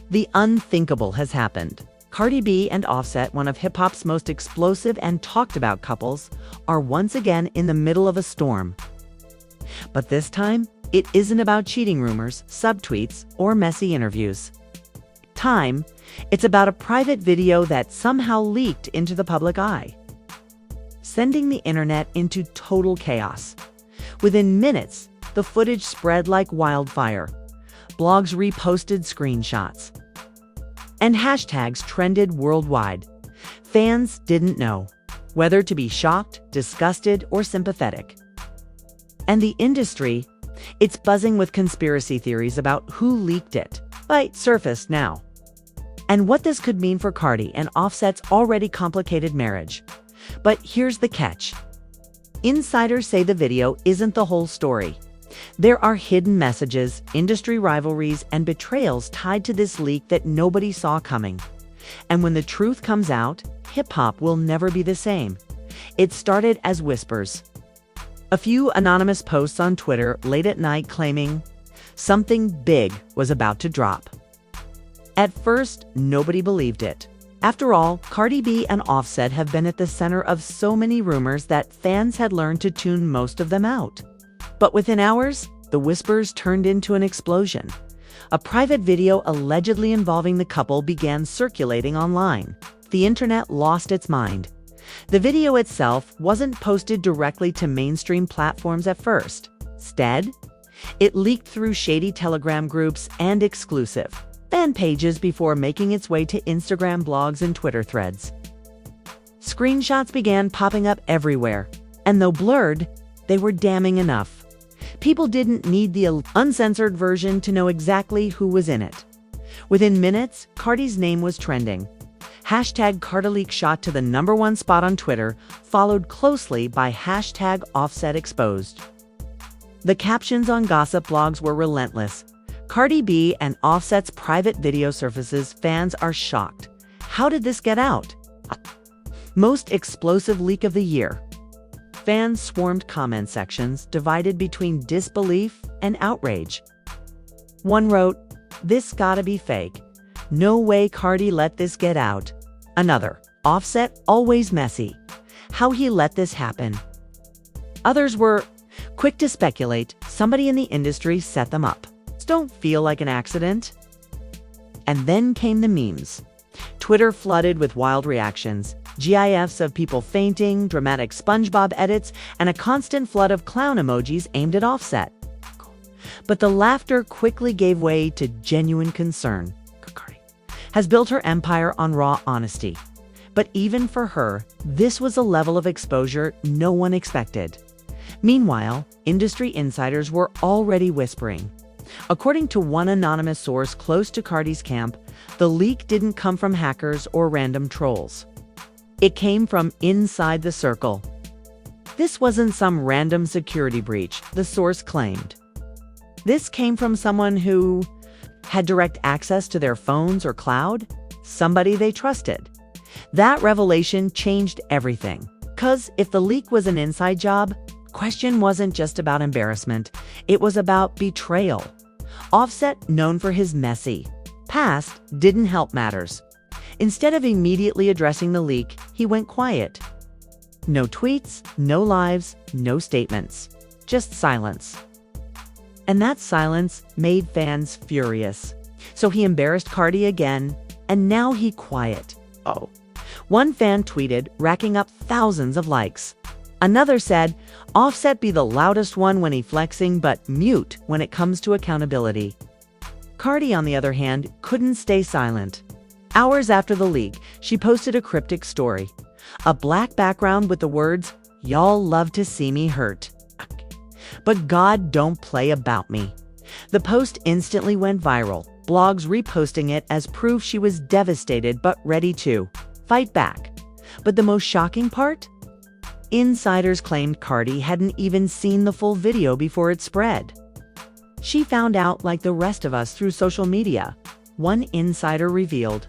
The unthinkable has happened. Cardi B and Offset, one of hip-hop's most explosive and talked-about couples, are once again in the middle of a storm. But this time, it isn't about cheating rumors, subtweets, or messy interviews. It's about a private video that somehow leaked into the public eye, sending the internet into total chaos. Within minutes, the footage spread like wildfire. Blogs reposted screenshots, and hashtags trended worldwide. Fans didn't know whether to be shocked, disgusted, or sympathetic. And the industry, it's buzzing with conspiracy theories about who leaked it, but surfaced now, and what this could mean for Cardi and Offset's already complicated marriage. But here's the catch. Insiders say the video isn't the whole story. There are hidden messages, industry rivalries, and betrayals tied to this leak that nobody saw coming. And when the truth comes out, hip-hop will never be the same. It started as whispers. A few anonymous posts on Twitter late at night claiming something big was about to drop. At first, nobody believed it. After all, Cardi B and Offset have been at the center of so many rumors that fans had learned to tune most of them out. But within hours, the whispers turned into an explosion. A private video allegedly involving the couple began circulating online. The internet lost its mind. The video itself wasn't posted directly to mainstream platforms at first. Instead, it leaked through shady Telegram groups and exclusive fan pages before making its way to Instagram blogs and Twitter threads. Screenshots began popping up everywhere, and though blurred, they were damning enough. People didn't need the uncensored version to know exactly who was in it. Within minutes, Cardi's name was trending. Hashtag CardiLeak shot to the #1 spot on Twitter, followed closely by hashtag OffsetExposed. The captions on gossip blogs were relentless. Cardi B and Offset's private video surfaces. Fans are shocked. How did this get out? Most explosive leak of the year. Fans swarmed comment sections, divided between disbelief and outrage. One wrote, "This gotta be fake. No way Cardi let this get out." Another, "Offset always messy. How he let this happen." Others were quick to speculate somebody in the industry set them up. Don't feel like an accident. And then came the memes. Twitter flooded with wild reactions, GIFs of people fainting, dramatic SpongeBob edits, and a constant flood of clown emojis aimed at Offset. But the laughter quickly gave way to genuine concern. Cardi has built her empire on raw honesty. But even for her, this was a level of exposure no one expected. Meanwhile, industry insiders were already whispering. According to one anonymous source close to Cardi's camp, the leak didn't come from hackers or random trolls. It came from inside the circle. This wasn't some random security breach, the source claimed. This came from someone who had direct access to their phones or cloud, somebody they trusted. That revelation changed everything. 'Cause if the leak was an inside job, question wasn't just about embarrassment, it was about betrayal. Offset, known for his messy past, didn't help matters. Instead of immediately addressing the leak, he went quiet. No tweets, no lives, no statements, just silence. And that silence made fans furious. So he embarrassed Cardi again, and now he quiet. One fan tweeted, racking up thousands of likes. Another said, "Offset be the loudest one when he flexing, but mute when it comes to accountability." Cardi, on the other hand, couldn't stay silent. Hours after the leak, she posted a cryptic story. A black background with the words, "Y'all love to see me hurt. But God don't play about me." The post instantly went viral, blogs reposting it as proof she was devastated but ready to fight back. But the most shocking part? Insiders claimed Cardi hadn't even seen the full video before it spread. She found out like the rest of us through social media, one insider revealed.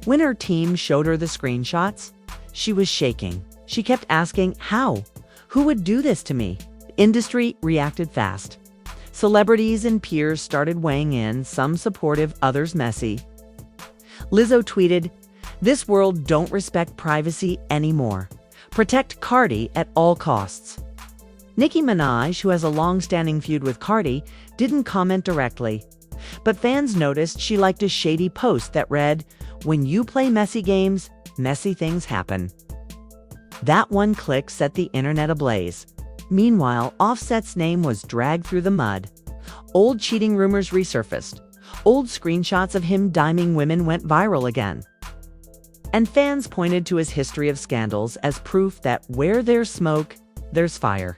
When her team showed her the screenshots, she was shaking. She kept asking, "How? Who would do this to me?" The industry reacted fast. Celebrities and peers started weighing in, some supportive, others messy. Lizzo tweeted, "This world don't respect privacy anymore. Protect Cardi at all costs." Nicki Minaj, who has a long-standing feud with Cardi, didn't comment directly. But fans noticed she liked a shady post that read, "When you play messy games, messy things happen." That one click set the internet ablaze. Meanwhile, Offset's name was dragged through the mud. Old cheating rumors resurfaced. Old screenshots of him diming women went viral again. And fans pointed to his history of scandals as proof that where there's smoke, there's fire.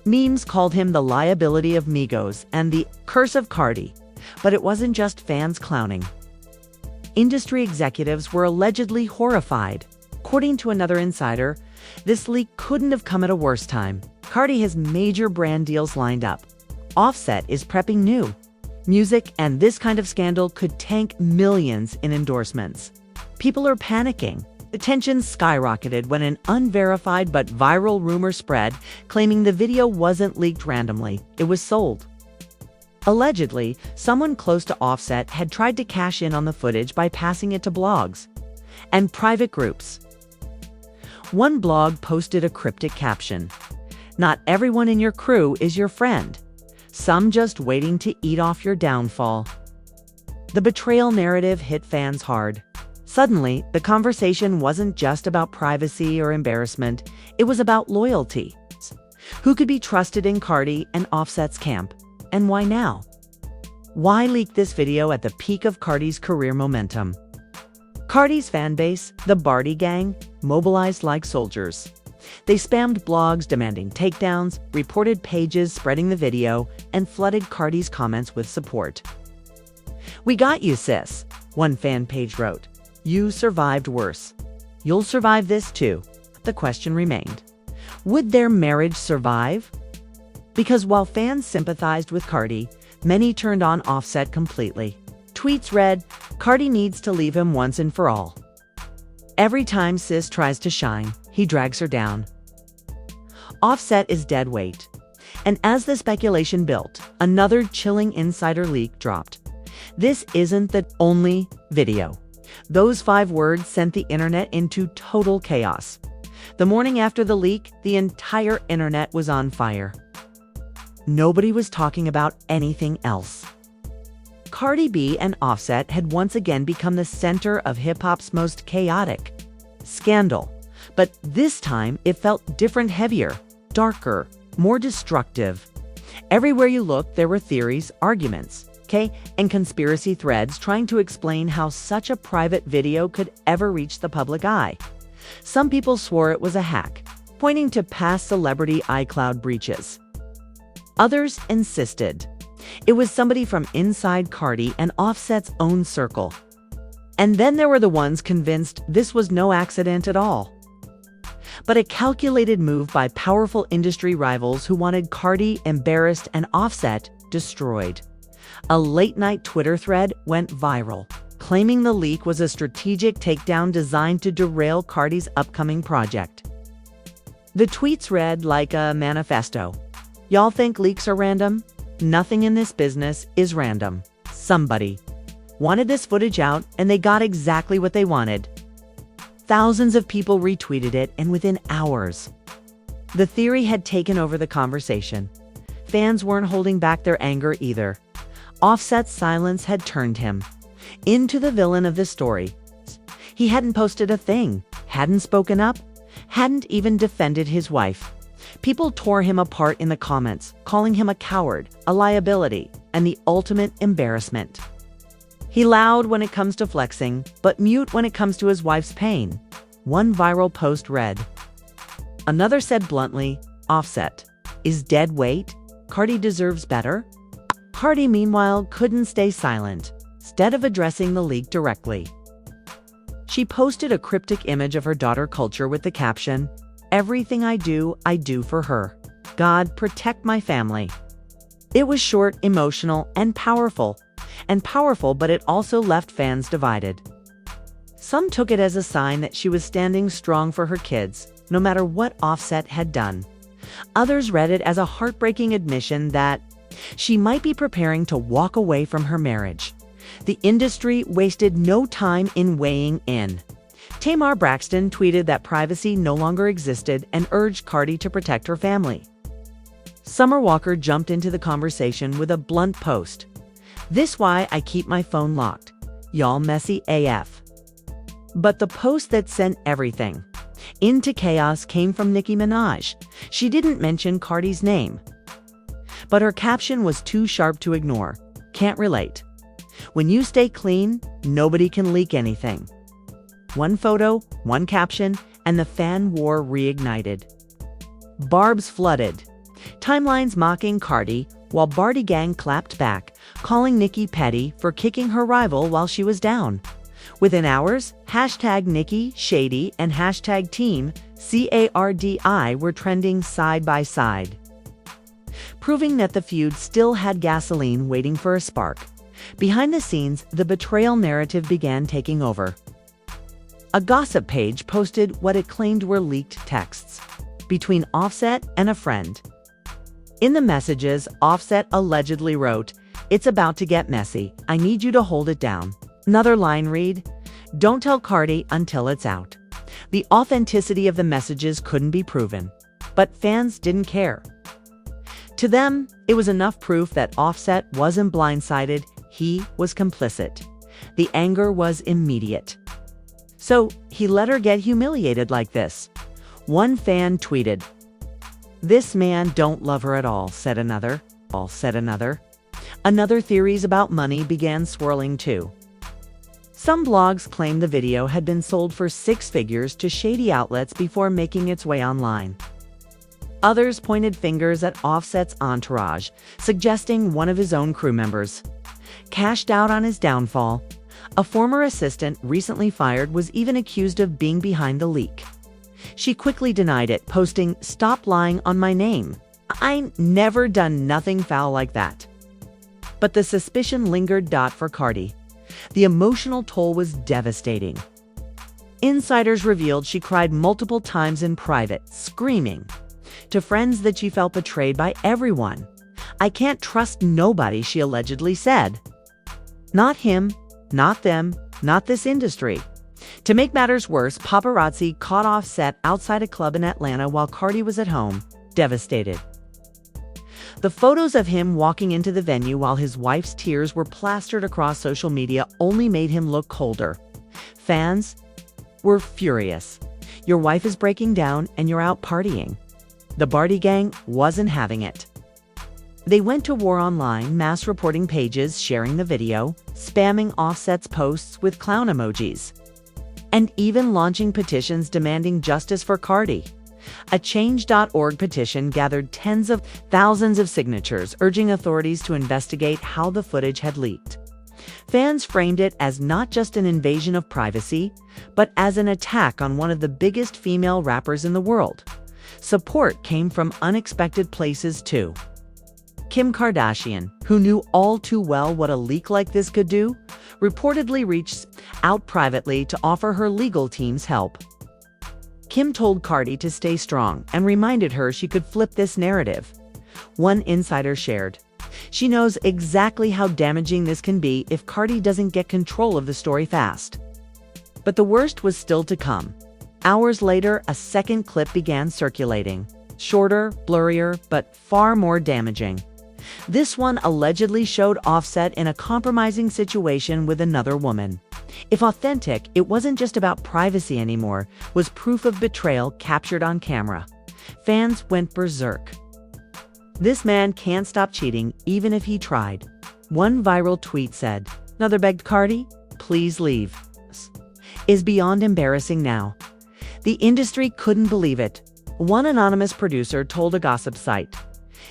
Memes called him the liability of Migos and the curse of Cardi, but it wasn't just fans clowning. Industry executives were allegedly horrified. According to another insider, this leak couldn't have come at a worse time. Cardi has major brand deals lined up. Offset is prepping new music, and this kind of scandal could tank millions in endorsements. People are panicking. The tension skyrocketed when an unverified but viral rumor spread, claiming the video wasn't leaked randomly. It was sold. Allegedly, someone close to Offset had tried to cash in on the footage by passing it to blogs and private groups. One blog posted a cryptic caption, "Not everyone in your crew is your friend. Some just waiting to eat off your downfall." The betrayal narrative hit fans hard. Suddenly, the conversation wasn't just about privacy or embarrassment, it was about loyalty. Who could be trusted in Cardi and Offset's camp? And why now? Why leak this video at the peak of Cardi's career momentum? Cardi's fanbase, the Bardi Gang, mobilized like soldiers. They spammed blogs demanding takedowns, reported pages spreading the video, and flooded Cardi's comments with support. "We got you, sis," one fan page wrote. "You survived worse. You'll survive this too." The question remained, would their marriage survive? Because while fans sympathized with Cardi, many turned on Offset completely. Tweets read, "Cardi needs to leave him once and for all. Every time sis tries to shine, he drags her down." Offset is dead weight. And as the speculation built, another chilling insider leak dropped. This isn't the only video. Those 5 words sent the internet into total chaos. The morning after the leak, the entire internet was on fire. Nobody was talking about anything else. Cardi B and Offset had once again become the center of hip-hop's most chaotic scandal. But this time, it felt different, heavier, darker, more destructive. Everywhere you looked, there were theories, arguments, and conspiracy threads trying to explain how such a private video could ever reach the public eye. Some people swore it was a hack, pointing to past celebrity iCloud breaches. Others insisted it was somebody from inside Cardi and Offset's own circle. And then there were the ones convinced this was no accident at all, but a calculated move by powerful industry rivals who wanted Cardi embarrassed and Offset destroyed. A late-night Twitter thread went viral, claiming the leak was a strategic takedown designed to derail Cardi's upcoming project. The tweets read like a manifesto. "Y'all think leaks are random? Nothing in this business is random. Somebody wanted this footage out, and they got exactly what they wanted." Thousands of people retweeted it, and within hours, the theory had taken over the conversation. Fans weren't holding back their anger either. Offset's silence had turned him into the villain of the story. He hadn't posted a thing, hadn't spoken up, hadn't even defended his wife. People tore him apart in the comments, calling him a coward, a liability, and the ultimate embarrassment. He loud when it comes to flexing, but mute when it comes to his wife's pain. One viral post read. Another said bluntly, "Offset is dead weight. Cardi deserves better." Cardi, meanwhile, couldn't stay silent. Instead of addressing the leak directly, she posted a cryptic image of her daughter Culture with the caption, "Everything I do for her. God protect my family." It was short, emotional, and powerful, but it also left fans divided. Some took it as a sign that she was standing strong for her kids, no matter what Offset had done. Others read it as a heartbreaking admission that She might be preparing to walk away from her marriage. The industry wasted no time in weighing in. Tamar Braxton tweeted that privacy no longer existed and urged Cardi to protect her family. Summer Walker jumped into the conversation with a blunt post. "This why I keep my phone locked. Y'all messy AF." But the post that sent everything into chaos came from Nicki Minaj. She didn't mention Cardi's name, but her caption was too sharp to ignore. "Can't relate. When you stay clean, nobody can leak anything." One photo, one caption, and the fan war reignited. Barbs flooded. Timelines mocking Cardi, while Barty Gang clapped back, calling Nicki petty for kicking her rival while she was down. Within hours, hashtag Nicki, Shady, and hashtag Team CARDI were trending side by side, proving that the feud still had gasoline waiting for a spark. Behind the scenes, the betrayal narrative began taking over. A gossip page posted what it claimed were leaked texts between Offset and a friend. In the messages, Offset allegedly wrote, "It's about to get messy. I need you to hold it down." Another line read, "Don't tell Cardi until it's out." The authenticity of the messages couldn't be proven, but fans didn't care. To them, it was enough proof that Offset wasn't blindsided, he was complicit. The anger was immediate. So he let her get humiliated like this. One fan tweeted, "This man don't love her at all," said another. Another theories about money began swirling too. Some blogs claimed the video had been sold for 6 figures to shady outlets before making its way online. Others pointed fingers at Offset's entourage, suggesting one of his own crew members cashed out on his downfall. A former assistant recently fired was even accused of being behind the leak. She quickly denied it, posting, "Stop lying on my name. I never done nothing foul like that." But the suspicion lingered. For Cardi, the emotional toll was devastating. Insiders revealed she cried multiple times in private, screaming to friends that she felt betrayed by everyone. "I can't trust nobody," she allegedly said. "Not him, not them, not this industry." To make matters worse, paparazzi caught Offset outside a club in Atlanta while Cardi was at home, devastated. The photos of him walking into the venue while his wife's tears were plastered across social media only made him look colder. Fans were furious. "Your wife is breaking down and you're out partying." The Barty Gang wasn't having it. They went to war online, mass reporting pages sharing the video, spamming Offset's posts with clown emojis, and even launching petitions demanding justice for Cardi. A Change.org petition gathered tens of thousands of signatures, urging authorities to investigate how the footage had leaked. Fans framed it as not just an invasion of privacy, but as an attack on one of the biggest female rappers in the world. Support came from unexpected places too. Kim Kardashian, who knew all too well what a leak like this could do, reportedly reached out privately to offer her legal team's help. Kim told Cardi to stay strong and reminded her she could flip this narrative. One insider shared, "She knows exactly how damaging this can be if Cardi doesn't get control of the story fast." But the worst was still to come. Hours later, a second clip began circulating. Shorter, blurrier, but far more damaging. This one allegedly showed Offset in a compromising situation with another woman. If authentic, it wasn't just about privacy anymore, was proof of betrayal captured on camera. Fans went berserk. "This man can't stop cheating, even if he tried." One viral tweet said, "Another begged Cardi, please leave. Is beyond embarrassing now." The industry couldn't believe it. One anonymous producer told a gossip site,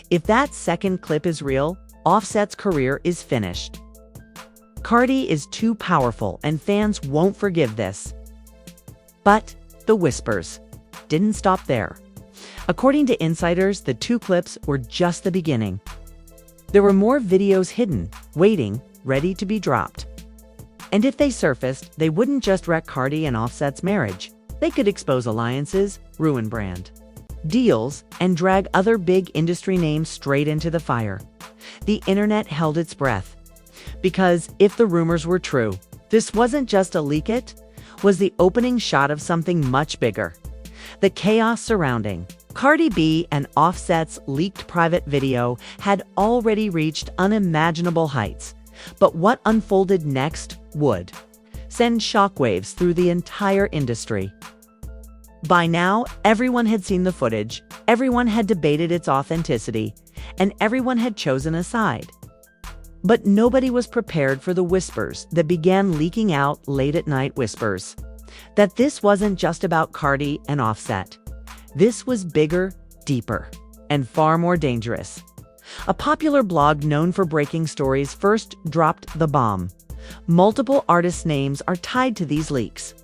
"If that second clip is real, Offset's career is finished. Cardi is too powerful and fans won't forgive this." But the whispers didn't stop there. According to insiders, the 2 clips were just the beginning. There were more videos hidden, waiting, ready to be dropped. And if they surfaced, they wouldn't just wreck Cardi and Offset's marriage. They could expose alliances, ruin brand deals, and drag other big industry names straight into the fire. The internet held its breath. Because if the rumors were true, this wasn't just a leak, it was the opening shot of something much bigger. The chaos surrounding Cardi B and Offset's leaked private video had already reached unimaginable heights, but what unfolded next would send shockwaves through the entire industry. By now, everyone had seen the footage, everyone had debated its authenticity, and everyone had chosen a side. But nobody was prepared for the whispers that began leaking out late at night, whispers that this wasn't just about Cardi and Offset. This was bigger, deeper, and far more dangerous. A popular blog known for breaking stories first dropped the bomb. Multiple artists' names are tied to these leaks.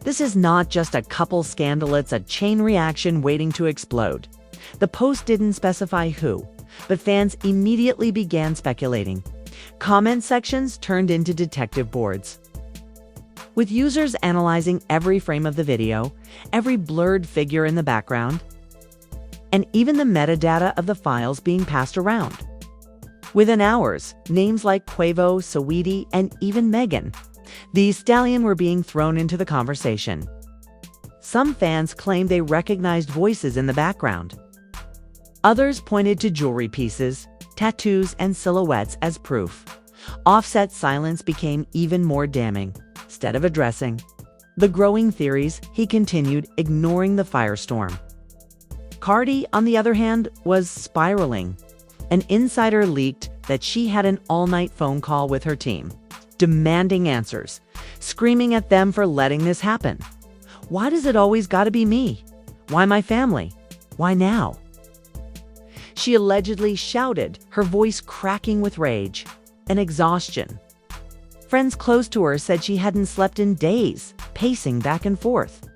This is not just a couple scandal, it's a chain reaction waiting to explode. The post didn't specify who, but fans immediately began speculating. Comment sections turned into detective boards, with users analyzing every frame of the video, every blurred figure in the background, and even the metadata of the files being passed around. Within hours, names like Quavo, Saweetie, and even Megan Thee Stallion were being thrown into the conversation. Some fans claimed they recognized voices in the background. Others pointed to jewelry pieces, tattoos, and silhouettes as proof. Offset's silence became even more damning. Instead of addressing the growing theories, he continued, ignoring the firestorm. Cardi, on the other hand, was spiraling. An insider leaked that she had an all-night phone call with her team, demanding answers, screaming at them for letting this happen. Why does it always gotta be me? Why my family? Why now? She allegedly shouted, her voice cracking with rage and exhaustion. Friends close to her said she hadn't slept in days, pacing back and forth.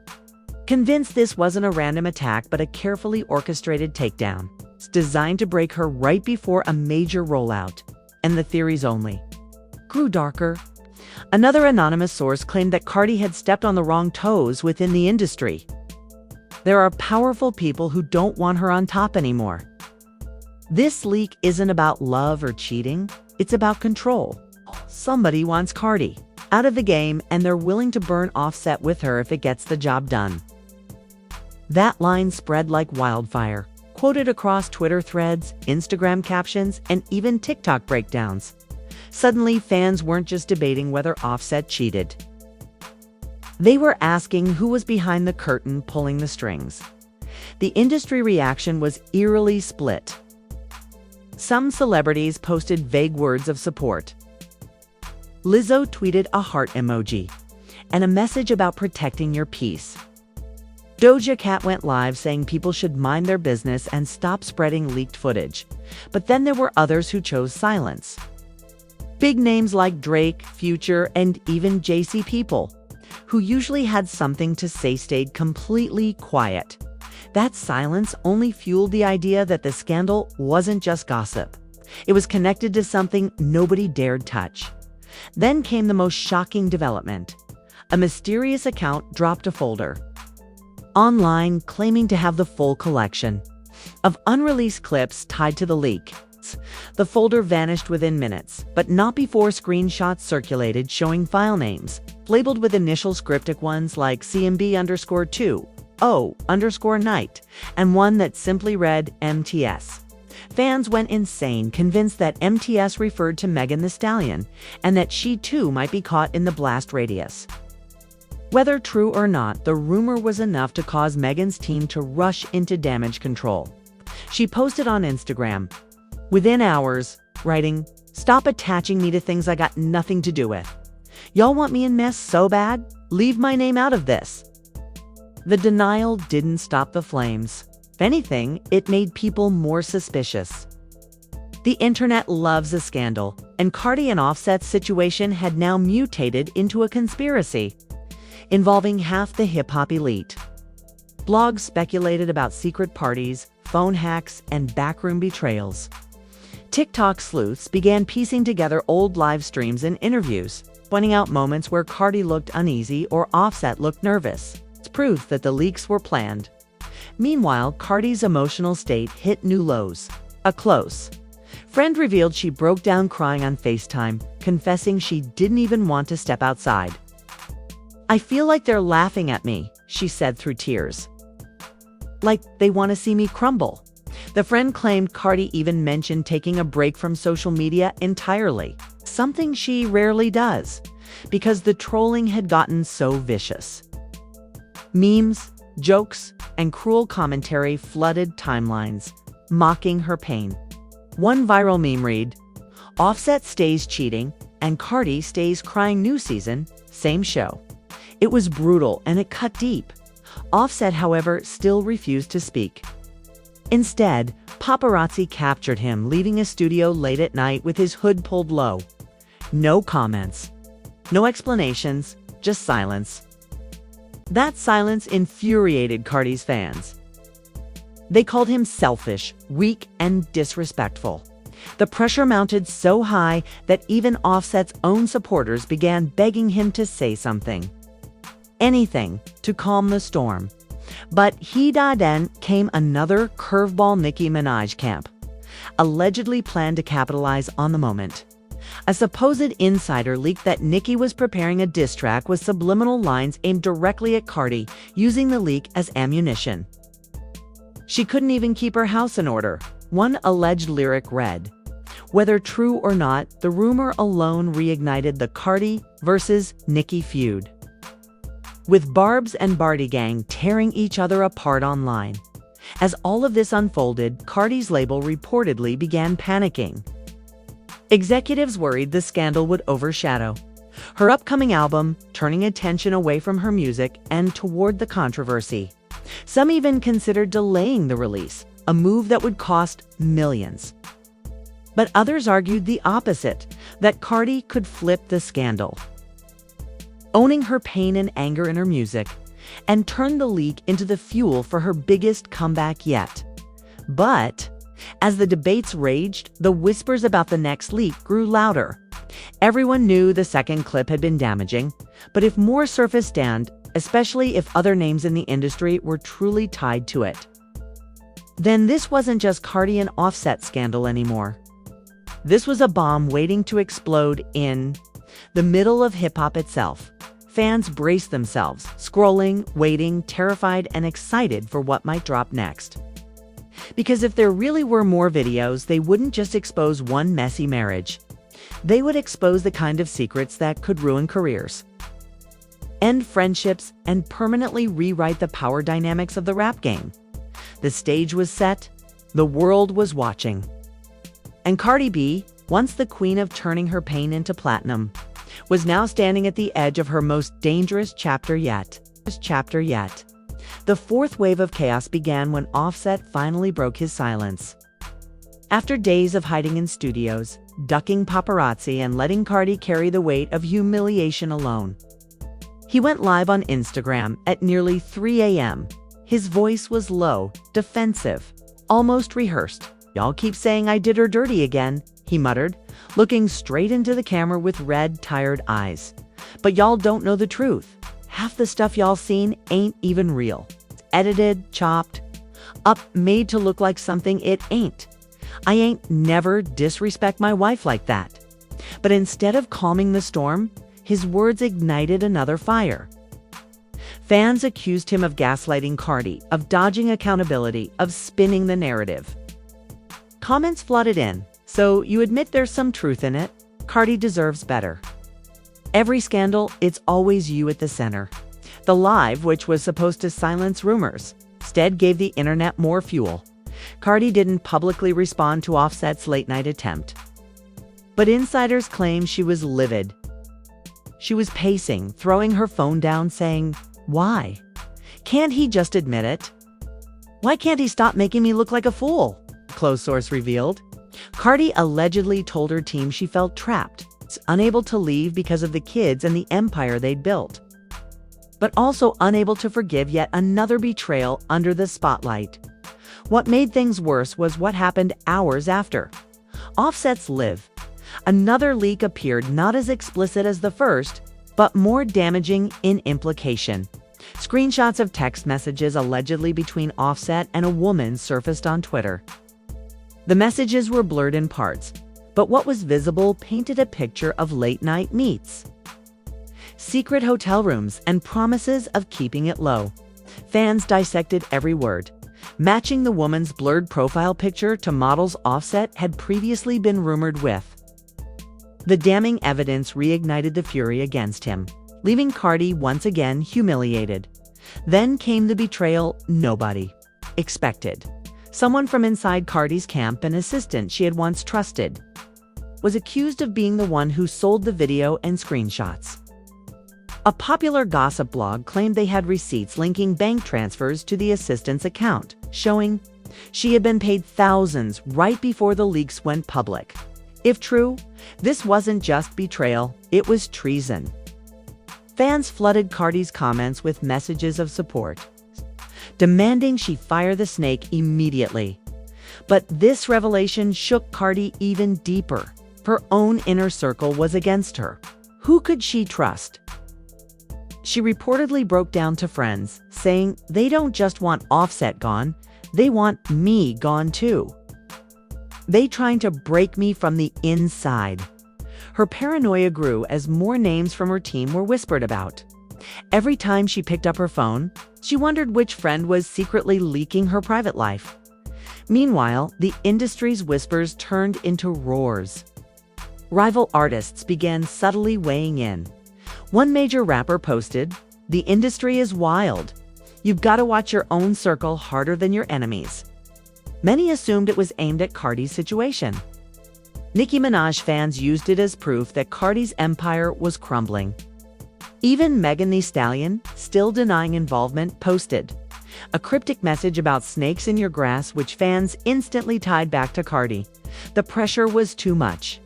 Convinced this wasn't a random attack but a carefully orchestrated takedown, designed to break her right before a major rollout, and the theories only grew darker. Another anonymous source claimed that Cardi had stepped on the wrong toes within the industry. There are powerful people who don't want her on top anymore. This leak isn't about love or cheating, it's about control. Somebody wants Cardi out of the game, and they're willing to burn Offset with her if it gets the job done. That line spread like wildfire, quoted across Twitter threads, Instagram captions, and even TikTok breakdowns. Suddenly, fans weren't just debating whether Offset cheated. They were asking who was behind the curtain pulling the strings. The industry reaction was eerily split. Some celebrities posted vague words of support. Lizzo tweeted a heart emoji and a message about protecting your peace. Doja Cat went live saying people should mind their business and stop spreading leaked footage. But then there were others who chose silence. Big names like Drake, Future, and even JC People, who usually had something to say, stayed completely quiet. That silence only fueled the idea that the scandal wasn't just gossip. It was connected to something nobody dared touch. Then came the most shocking development. A mysterious account dropped a folder online claiming to have the full collection of unreleased clips tied to the leak. The folder vanished within minutes, but not before screenshots circulated showing file names, labeled with initials, cryptic ones like CMB_2O_night, and one that simply read MTS. Fans went insane, convinced that MTS referred to Megan Thee Stallion, and that she too might be caught in the blast radius. Whether true or not, the rumor was enough to cause Megan's team to rush into damage control. She posted on Instagram within hours, writing, "Stop attaching me to things I got nothing to do with. Y'all want me in mess so bad? Leave my name out of this." The denial didn't stop the flames. If anything, it made people more suspicious. The internet loves a scandal, and Cardi and Offset's situation had now mutated into a conspiracy involving half the hip-hop elite. Blogs speculated about secret parties, phone hacks, and backroom betrayals. TikTok sleuths began piecing together old live streams and interviews, pointing out moments where Cardi looked uneasy or Offset looked nervous. It's proof that the leaks were planned. Meanwhile, Cardi's emotional state hit new lows. A close Friend revealed she broke down crying on FaceTime, confessing she didn't even want to step outside. "I feel like they're laughing at me," she said through tears. "Like they want to see me crumble." The friend claimed Cardi even mentioned taking a break from social media entirely, something she rarely does, because the trolling had gotten so vicious. Memes, jokes, and cruel commentary flooded timelines, mocking her pain. One viral meme read, "Offset stays cheating and Cardi stays crying new season, same show." It was brutal and it cut deep. Offset, however, still refused to speak. Instead, paparazzi captured him leaving a studio late at night with his hood pulled low. No comments, no explanations, just silence. That silence infuriated Cardi's fans. They called him selfish, weak, and disrespectful. The pressure mounted so high that even Offset's own supporters began begging him to say something. Anything to calm the storm. But then came another curveball Nicki Minaj camp, allegedly planned to capitalize on the moment. A supposed insider leaked that Nicki was preparing a diss track with subliminal lines aimed directly at Cardi, using the leak as ammunition. She couldn't even keep her house in order, one alleged lyric read. Whether true or not, the rumor alone reignited the Cardi versus Nicki feud, with Barb's and Barty gang tearing each other apart online. As all of this unfolded, Cardi's label reportedly began panicking. Executives worried the scandal would overshadow her upcoming album, turning attention away from her music and toward the controversy. Some even considered delaying the release, a move that would cost millions. But others argued the opposite, that Cardi could flip the scandal, owning her pain and anger in her music, and turn the leak into the fuel for her biggest comeback yet. But as the debates raged, the whispers about the next leak grew louder. Everyone knew the second clip had been damaging, but if more surfaced and, especially if other names in the industry were truly tied to it, then this wasn't just Cardi and Offset scandal anymore. This was a bomb waiting to explode in the middle of hip-hop itself. Fans braced themselves, scrolling, waiting, terrified, and excited for what might drop next. Because if there really were more videos, they wouldn't just expose one messy marriage. They would expose the kind of secrets that could ruin careers, end friendships, and permanently rewrite the power dynamics of the rap game. The stage was set, the world was watching. And Cardi B, once the queen of turning her pain into platinum, was now standing at the edge of her most dangerous chapter yet. The fourth wave of chaos began when Offset finally broke his silence. After days of hiding in studios, ducking paparazzi, and letting Cardi carry the weight of humiliation alone, he went live on Instagram at nearly 3 a.m. His voice was low, defensive, almost rehearsed. "Y'all keep saying I did her dirty again," he muttered, looking straight into the camera with red, tired eyes. "But y'all don't know the truth. Half the stuff y'all seen ain't even real. It's edited, chopped up, made to look like something it ain't. I ain't never disrespect my wife like that." But instead of calming the storm, his words ignited another fire. Fans accused him of gaslighting Cardi, of dodging accountability, of spinning the narrative. Comments flooded in. "So you admit there's some truth in it? Cardi deserves better. Every scandal, it's always you at the center." The live, which was supposed to silence rumors, instead gave the internet more fuel. Cardi didn't publicly respond to Offset's late-night attempt, but insiders claim she was livid. She was pacing, throwing her phone down, saying, "Why? Can't he just admit it? Why can't he stop making me look like a fool?" Close source revealed. Cardi allegedly told her team she felt trapped, unable to leave because of the kids and the empire they'd built, but also unable to forgive yet another betrayal under the spotlight. What made things worse was what happened hours after. Offset's Live. Another leak appeared, not as explicit as the first, but more damaging in implication. Screenshots of text messages allegedly between Offset and a woman surfaced on Twitter. The messages were blurred in parts, but what was visible painted a picture of late-night meets, secret hotel rooms, and promises of keeping it low. Fans dissected every word. Matching the woman's blurred profile picture to models Offset had previously been rumored with. The damning evidence reignited the fury against him, leaving Cardi once again humiliated. Then came the betrayal nobody expected. Someone from inside Cardi's camp, an assistant she had once trusted, was accused of being the one who sold the video and screenshots. A popular gossip blog claimed they had receipts linking bank transfers to the assistant's account, showing she had been paid thousands right before the leaks went public. If true, this wasn't just betrayal, it was treason. Fans flooded Cardi's comments with messages of support, demanding she fire the snake immediately. But this revelation shook Cardi even deeper. Her own inner circle was against her. Who could she trust? She reportedly broke down to friends, saying they don't just want Offset gone, they want me gone too. They trying to break me from the inside. Her paranoia grew as more names from her team were whispered about. Every time she picked up her phone, she wondered which friend was secretly leaking her private life. Meanwhile, the industry's whispers turned into roars. Rival artists began subtly weighing in. One major rapper posted, "The industry is wild. You've got to watch your own circle harder than your enemies." Many assumed it was aimed at Cardi's situation. Nicki Minaj fans used it as proof that Cardi's empire was crumbling. Even Megan Thee Stallion, still denying involvement, posted a cryptic message about snakes in your grass, which fans instantly tied back to Cardi. The pressure was too much.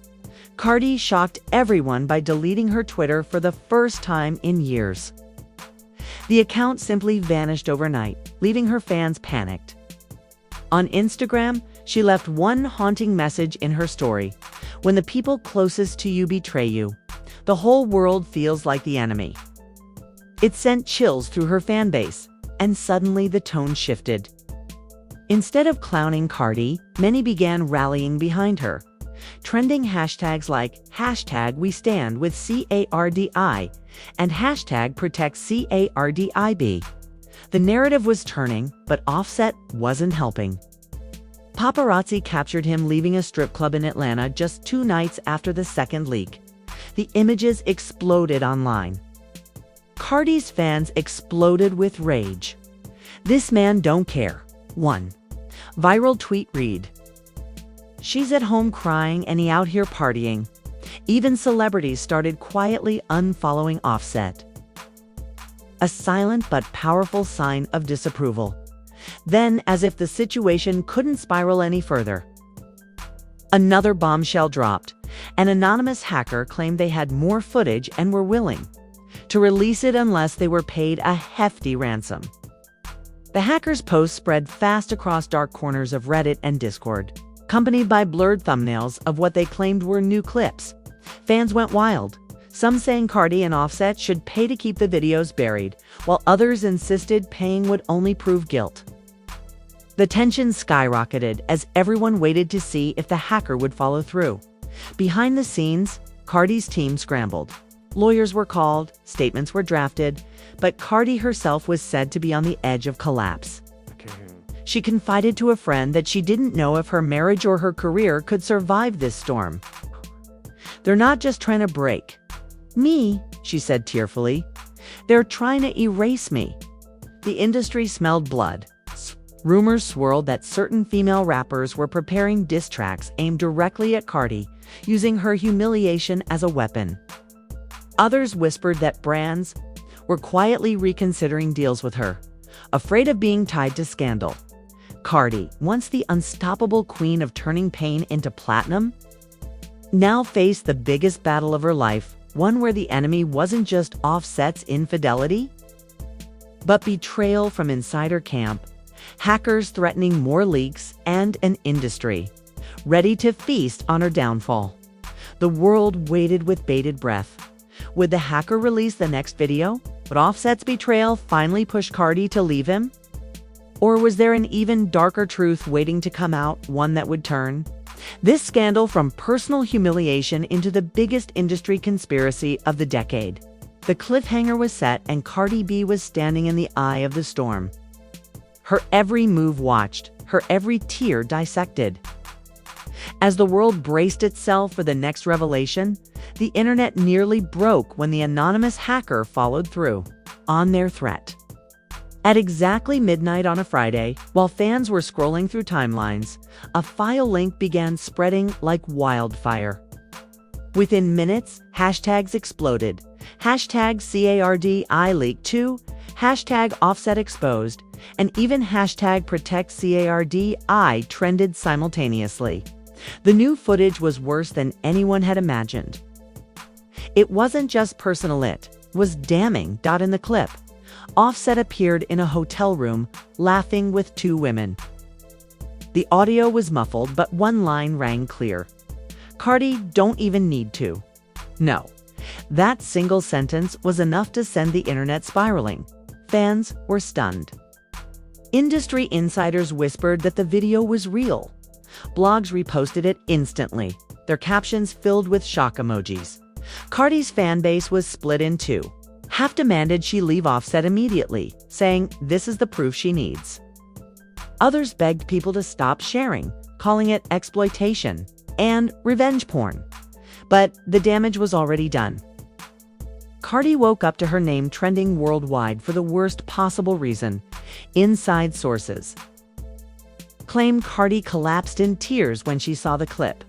Cardi shocked everyone by deleting her Twitter for the first time in years. The account simply vanished overnight, leaving her fans panicked. On Instagram, she left one haunting message in her story: "When the people closest to you betray you, the whole world feels like the enemy." It sent chills through her fan base, and suddenly the tone shifted. Instead of clowning Cardi, many began rallying behind her. Trending hashtags like #WeStand with CARDI and #ProtectCARDIB. The narrative was turning, but Offset wasn't helping. Paparazzi captured him leaving a strip club in Atlanta just 2 nights after the second leak. The images exploded online. Cardi's fans exploded with rage. "This man don't care." 1. Viral tweet read, "She's at home crying and he out here partying." Even celebrities started quietly unfollowing Offset. A silent but powerful sign of disapproval. Then, as if the situation couldn't spiral any further, another bombshell dropped. An anonymous hacker claimed they had more footage and were willing to release it unless they were paid a hefty ransom. The hacker's post spread fast across dark corners of Reddit and Discord, accompanied by blurred thumbnails of what they claimed were new clips. Fans went wild, some saying Cardi and Offset should pay to keep the videos buried, while others insisted paying would only prove guilt. The tension skyrocketed as everyone waited to see if the hacker would follow through. Behind the scenes, Cardi's team scrambled. Lawyers were called, statements were drafted, but Cardi herself was said to be on the edge of collapse. She confided to a friend that she didn't know if her marriage or her career could survive this storm. "They're not just trying to break me," she said tearfully. "They're trying to erase me." The industry smelled blood. Rumors swirled that certain female rappers were preparing diss tracks aimed directly at Cardi, using her humiliation as a weapon. Others whispered that brands were quietly reconsidering deals with her, afraid of being tied to scandal. Cardi, once the unstoppable queen of turning pain into platinum, now faced the biggest battle of her life, one where the enemy wasn't just Offset's infidelity, but betrayal from inside her camp, hackers threatening more leaks, and an industry ready to feast on her downfall. The world waited with bated breath. Would the hacker release the next video? Would Offset's betrayal finally push Cardi to leave him? Or was there an even darker truth waiting to come out, one that would turn this scandal from personal humiliation into the biggest industry conspiracy of the decade? The cliffhanger was set and Cardi B was standing in the eye of the storm. Her every move watched, her every tear dissected. As the world braced itself for the next revelation, the internet nearly broke when the anonymous hacker followed through on their threat. At exactly midnight on a Friday, while fans were scrolling through timelines, a file link began spreading like wildfire. Within minutes, hashtags exploded. Hashtag CARDI leaked too, hashtag Offset exposed, and even hashtag Protect CARDI trended simultaneously. The new footage was worse than anyone had imagined. It wasn't just personal, it was damning. In the clip, Offset appeared in a hotel room, laughing with two women. The audio was muffled, but one line rang clear. "Cardi don't even need to." No. That single sentence was enough to send the internet spiraling. Fans were stunned. Industry insiders whispered that the video was real. Blogs reposted it instantly, their captions filled with shock emojis. Cardi's fan base was split in two. Half demanded she leave Offset immediately, saying this is the proof she needs. Others begged people to stop sharing, calling it exploitation and revenge porn. But the damage was already done. Cardi woke up to her name trending worldwide for the worst possible reason. Inside sources claimed Cardi collapsed in tears when she saw the clip.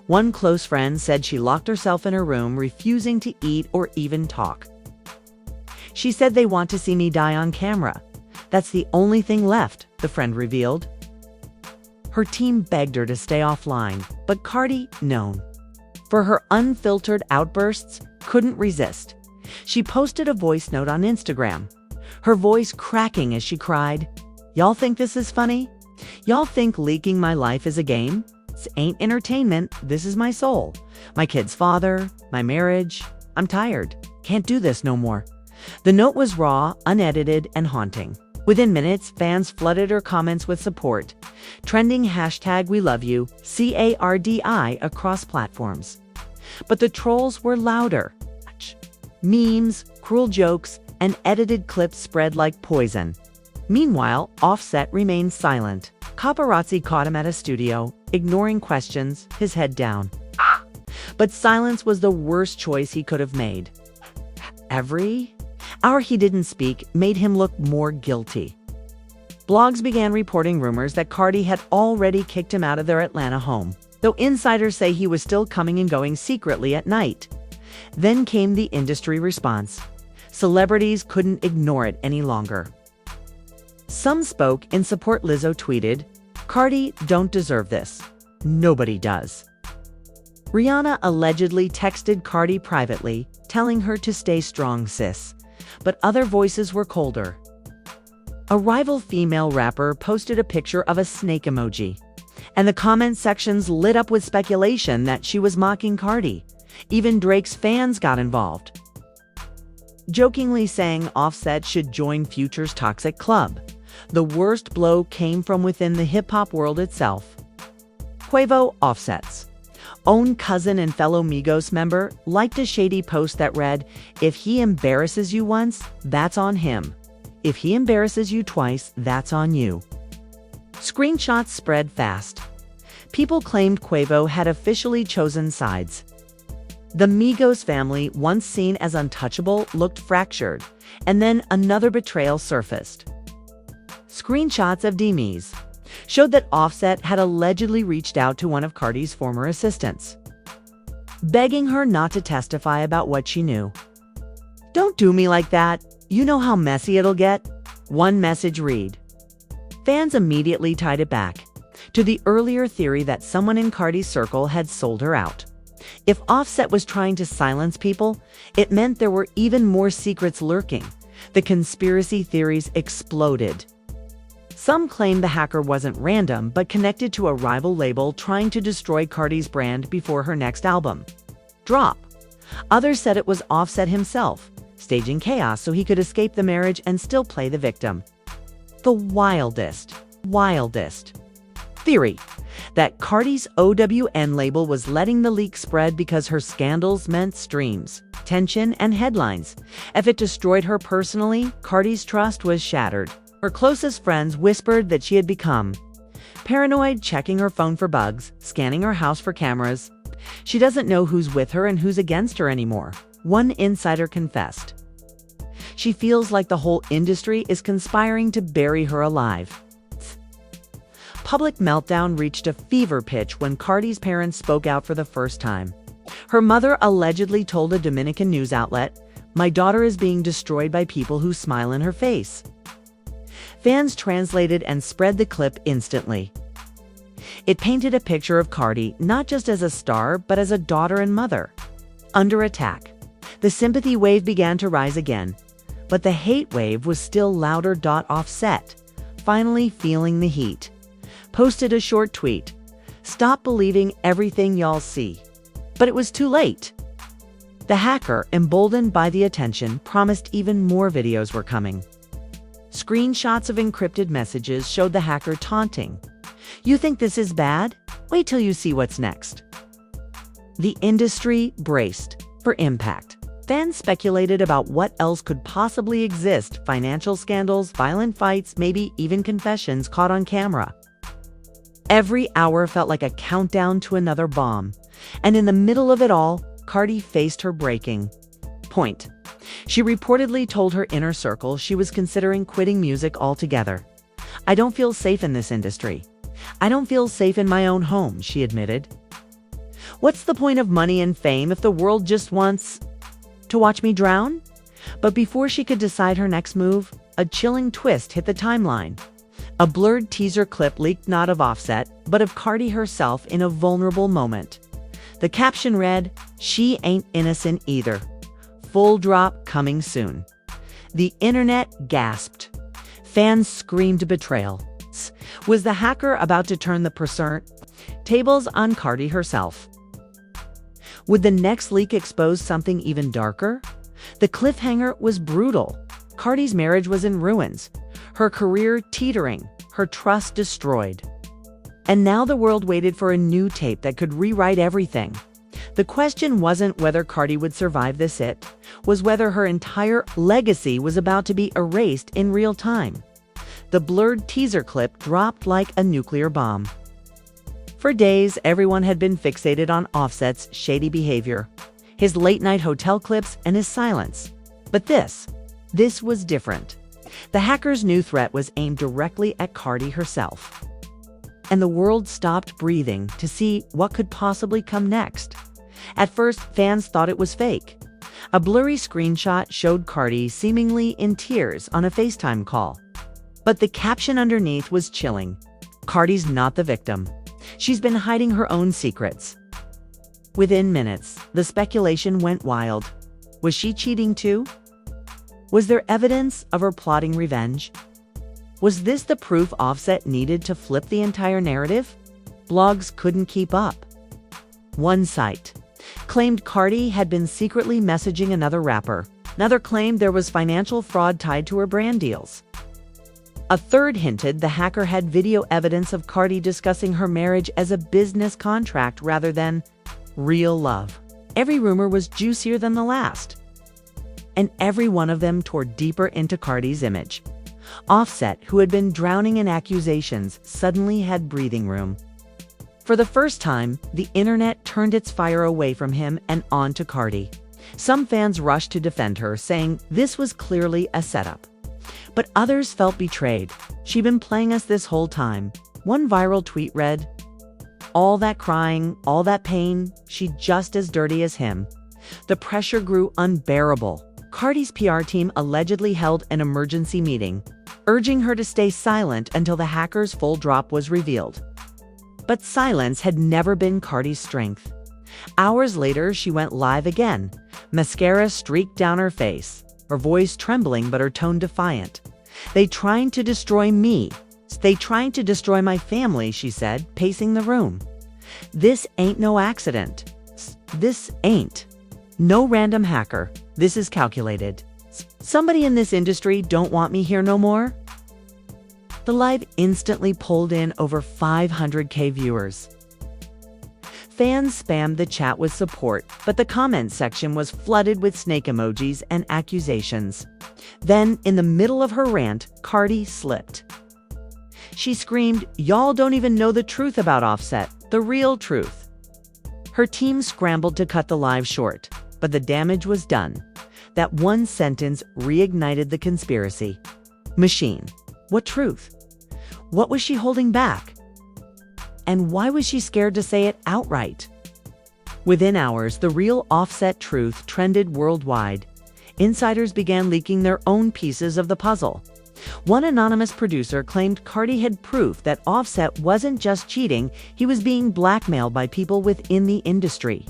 One close friend said she locked herself in her room, refusing to eat or even talk. "She said they want to see me die on camera. That's the only thing left," the friend revealed. Her team begged her to stay offline, but Cardi, known for her unfiltered outbursts, couldn't resist. She posted a voice note on Instagram, her voice cracking as she cried, "Y'all think this is funny? Y'all think leaking my life is a game? This ain't entertainment, this is my soul. My kid's father, my marriage. I'm tired. Can't do this no more." The note was raw, unedited, and haunting. Within minutes, fans flooded her comments with support, trending hashtag We Love You, CARDI across platforms. But the trolls were louder. Memes, cruel jokes, and edited clips spread like poison. Meanwhile, Offset remained silent. Paparazzi caught him at a studio, ignoring questions, his head down. But silence was the worst choice he could have made. Every hour he didn't speak made him look more guilty. Blogs began reporting rumors that Cardi had already kicked him out of their Atlanta home, though insiders say he was still coming and going secretly at night. Then came the industry response. Celebrities couldn't ignore it any longer. Some spoke in support. Lizzo tweeted, "Cardi don't deserve this. Nobody does." Rihanna allegedly texted Cardi privately, telling her to stay strong, sis. But other voices were colder. A rival female rapper posted a picture of a snake emoji, and the comment sections lit up with speculation that she was mocking Cardi. Even Drake's fans got involved, jokingly saying Offset should join Future's toxic club. The worst blow came from within the hip-hop world itself. Quavo, Offset's own cousin and fellow Migos member, liked a shady post that read, "If he embarrasses you once, that's on him. If he embarrasses you twice, that's on you." Screenshots spread fast. People claimed Quavo had officially chosen sides. The Migos family, once seen as untouchable, looked fractured, and then another betrayal surfaced. Screenshots of DMs showed that Offset had allegedly reached out to one of Cardi's former assistants, begging her not to testify about what she knew. "Don't do me like that. You know how messy it'll get," one message read. Fans immediately tied it back to the earlier theory that someone in Cardi's circle had sold her out. If Offset was trying to silence people, it meant there were even more secrets lurking. The conspiracy theories exploded. Some claimed the hacker wasn't random, but connected to a rival label trying to destroy Cardi's brand before her next album drop. Others said it was Offset himself, staging chaos so he could escape the marriage and still play the victim. the wildest theory that Cardi's OWN label was letting the leak spread because her scandals meant streams, tension, and headlines. If it destroyed her personally, Cardi's trust was shattered. Her closest friends whispered that she had become paranoid, checking her phone for bugs, scanning her house for cameras. She doesn't know who's with her and who's against her anymore, one insider confessed. She feels like the whole industry is conspiring to bury her alive. Public meltdown reached a fever pitch when Cardi's parents spoke out for the first time. Her mother allegedly told a Dominican news outlet, "My daughter is being destroyed by people who smile in her face." Fans translated and spread the clip instantly. It painted a picture of Cardi not just as a star, but as a daughter and mother. Under attack, the sympathy wave began to rise again, but the hate wave was still louder. Offset, finally feeling the heat, posted a short tweet, "Stop believing everything y'all see." But it was too late. The hacker, emboldened by the attention, promised even more videos were coming. Screenshots of encrypted messages showed the hacker taunting, "You think this is bad? Wait till you see what's next." The industry braced for impact. Fans speculated about what else could possibly exist: financial scandals, violent fights, maybe even confessions caught on camera. Every hour felt like a countdown to another bomb. And in the middle of it all, Cardi faced her breaking point. She reportedly told her inner circle she was considering quitting music altogether. "I don't feel safe in this industry. I don't feel safe in my own home," she admitted. "What's the point of money and fame if the world just wants to watch me drown?" But before she could decide her next move, a chilling twist hit the timeline. A blurred teaser clip leaked not of Offset, but of Cardi herself in a vulnerable moment. The caption read, "She ain't innocent either. Full drop coming soon." The internet gasped. Fans screamed betrayal. Was the hacker about to turn the tables on Cardi herself? Would the next leak expose something even darker? The cliffhanger was brutal. Cardi's marriage was in ruins, her career teetering, her trust destroyed. And now the world waited for a new tape that could rewrite everything. The question wasn't whether Cardi would survive this, it was whether her entire legacy was about to be erased in real time. The blurred teaser clip dropped like a nuclear bomb. For days, everyone had been fixated on Offset's shady behavior, his late-night hotel clips, and his silence. But this was different. The hacker's new threat was aimed directly at Cardi herself. And the world stopped breathing to see what could possibly come next. At first, fans thought it was fake. A blurry screenshot showed Cardi seemingly in tears on a FaceTime call. But the caption underneath was chilling. "Cardi's not the victim. She's been hiding her own secrets." Within minutes, the speculation went wild. Was she cheating too? Was there evidence of her plotting revenge? Was this the proof Offset needed to flip the entire narrative? Blogs couldn't keep up. One site claimed Cardi had been secretly messaging another rapper. Another claimed there was financial fraud tied to her brand deals. A third hinted the hacker had video evidence of Cardi discussing her marriage as a business contract rather than real love. Every rumor was juicier than the last. And every one of them tore deeper into Cardi's image. Offset, who had been drowning in accusations, suddenly had breathing room. For the first time, the internet turned its fire away from him and onto Cardi. Some fans rushed to defend her, saying this was clearly a setup. But others felt betrayed. "She'd been playing us this whole time." One viral tweet read, "All that crying, all that pain, she just as dirty as him." The pressure grew unbearable. Cardi's PR team allegedly held an emergency meeting, urging her to stay silent until the hacker's full drop was revealed. But silence had never been Cardi's strength. Hours later, she went live again, mascara streaked down her face, her voice trembling but her tone defiant. "They trying to destroy me. They trying to destroy my family," she said, pacing the room. "This ain't no accident. This ain't no random hacker. This is calculated. Somebody in this industry don't want me here no more." The live instantly pulled in over 500K viewers. Fans spammed the chat with support, but the comments section was flooded with snake emojis and accusations. Then, in the middle of her rant, Cardi slipped. She screamed, "Y'all don't even know the truth about Offset, the real truth." Her team scrambled to cut the live short, but the damage was done. That one sentence reignited the conspiracy. Machine. What truth? What was she holding back? And why was she scared to say it outright? Within hours, the real Offset truth trended worldwide. Insiders began leaking their own pieces of the puzzle. One anonymous producer claimed Cardi had proof that Offset wasn't just cheating, he was being blackmailed by people within the industry.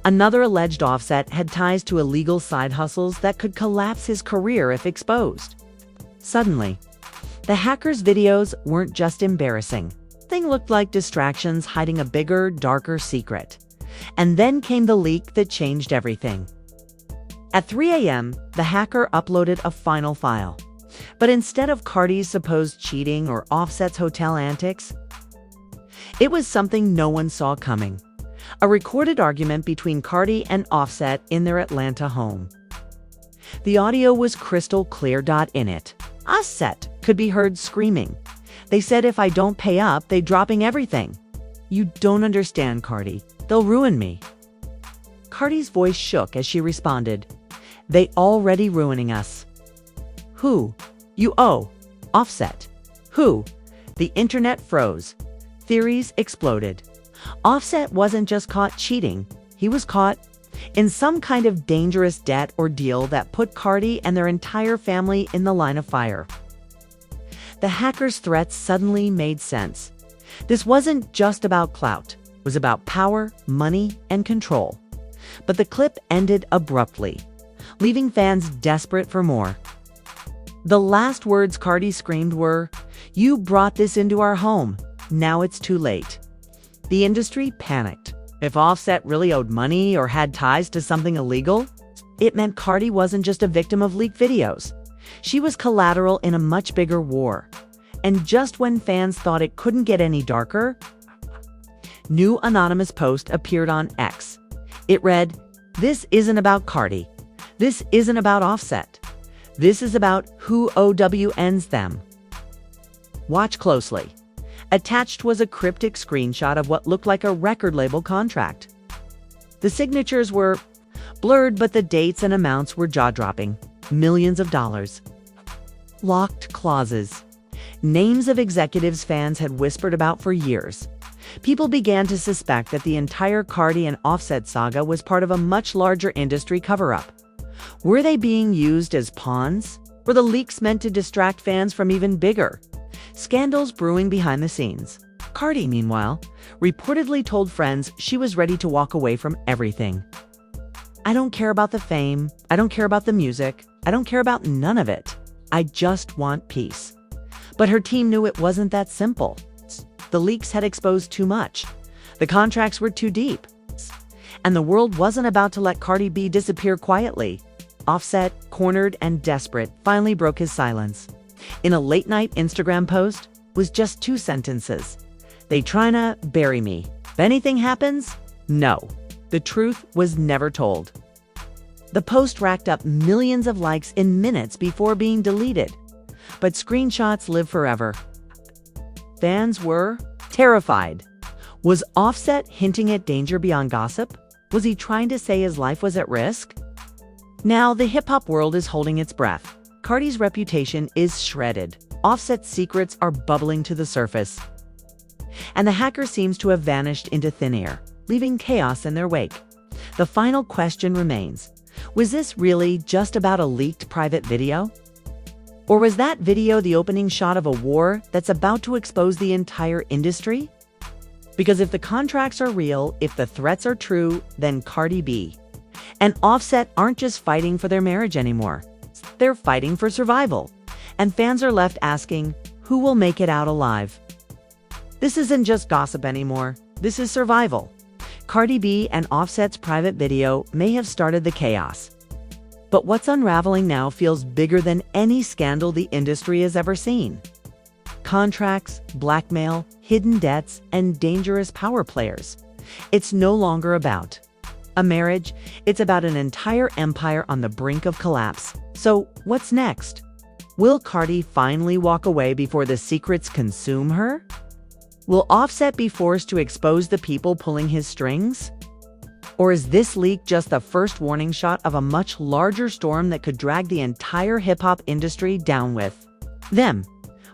Another alleged Offset had ties to illegal side hustles that could collapse his career if exposed. Suddenly, the hackers' videos weren't just embarrassing. They looked like distractions hiding a bigger, darker secret. And then came the leak that changed everything. At 3 a.m., the hacker uploaded a final file. But instead of Cardi's supposed cheating or Offset's hotel antics, it was something no one saw coming. A recorded argument between Cardi and Offset in their Atlanta home. The audio was crystal clear. In it, Offset could be heard screaming. "They said if I don't pay up, they dropping everything. You don't understand, Cardi. They'll ruin me." Cardi's voice shook as she responded, "They already ruining us." "Who? You owe. Offset. Who?" The internet froze. Theories exploded. Offset wasn't just caught cheating. He was caught in some kind of dangerous debt or deal that put Cardi and their entire family in the line of fire. The hackers' threats suddenly made sense. This wasn't just about clout. It was about power, money, and control. But the clip ended abruptly, leaving fans desperate for more. The last words Cardi screamed were, "You brought this into our home. Now it's too late." The industry panicked. If Offset really owed money or had ties to something illegal, it meant Cardi wasn't just a victim of leaked videos. She was collateral in a much bigger war. And just when fans thought it couldn't get any darker, new anonymous post appeared on X. It read, "This isn't about Cardi. This isn't about Offset. This is about who owns them. Watch closely." Attached was a cryptic screenshot of what looked like a record label contract. The signatures were blurred, but the dates and amounts were jaw-dropping. Millions of dollars. Locked clauses. Names of executives fans had whispered about for years. People began to suspect that the entire Cardi and Offset saga was part of a much larger industry cover-up. Were they being used as pawns? Were the leaks meant to distract fans from even bigger scandals brewing behind the scenes? Cardi, meanwhile, reportedly told friends she was ready to walk away from everything. "I don't care about the fame. I don't care about the music. I don't care about none of it. I just want peace." But her team knew it wasn't that simple. The leaks had exposed too much. The contracts were too deep. And the world wasn't about to let Cardi B disappear quietly. Offset, cornered and desperate, finally broke his silence. In a late-night Instagram post was just 2 sentences. "They tryna bury me. If anything happens, no." The truth was never told. The post racked up millions of likes in minutes before being deleted. But screenshots live forever. Fans were terrified. Was Offset hinting at danger beyond gossip? Was he trying to say his life was at risk? Now the hip-hop world is holding its breath. Cardi's reputation is shredded. Offset's secrets are bubbling to the surface. And the hacker seems to have vanished into thin air, leaving chaos in their wake. The final question remains. Was this really just about a leaked private video? Or was that video the opening shot of a war that's about to expose the entire industry? Because if the contracts are real, if the threats are true, then Cardi B and Offset aren't just fighting for their marriage anymore. They're fighting for survival. And fans are left asking, who will make it out alive? This isn't just gossip anymore. This is survival. Cardi B and Offset's private video may have started the chaos. But what's unraveling now feels bigger than any scandal the industry has ever seen. Contracts, blackmail, hidden debts, and dangerous power players. It's no longer about a marriage, it's about an entire empire on the brink of collapse. So, what's next? Will Cardi finally walk away before the secrets consume her? Will Offset be forced to expose the people pulling his strings? Or is this leak just the first warning shot of a much larger storm that could drag the entire hip-hop industry down with them?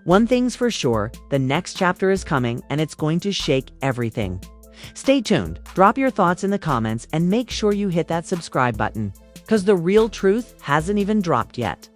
One thing's for sure, the next chapter is coming and it's going to shake everything. Stay tuned, drop your thoughts in the comments, and make sure you hit that subscribe button, because the real truth hasn't even dropped yet.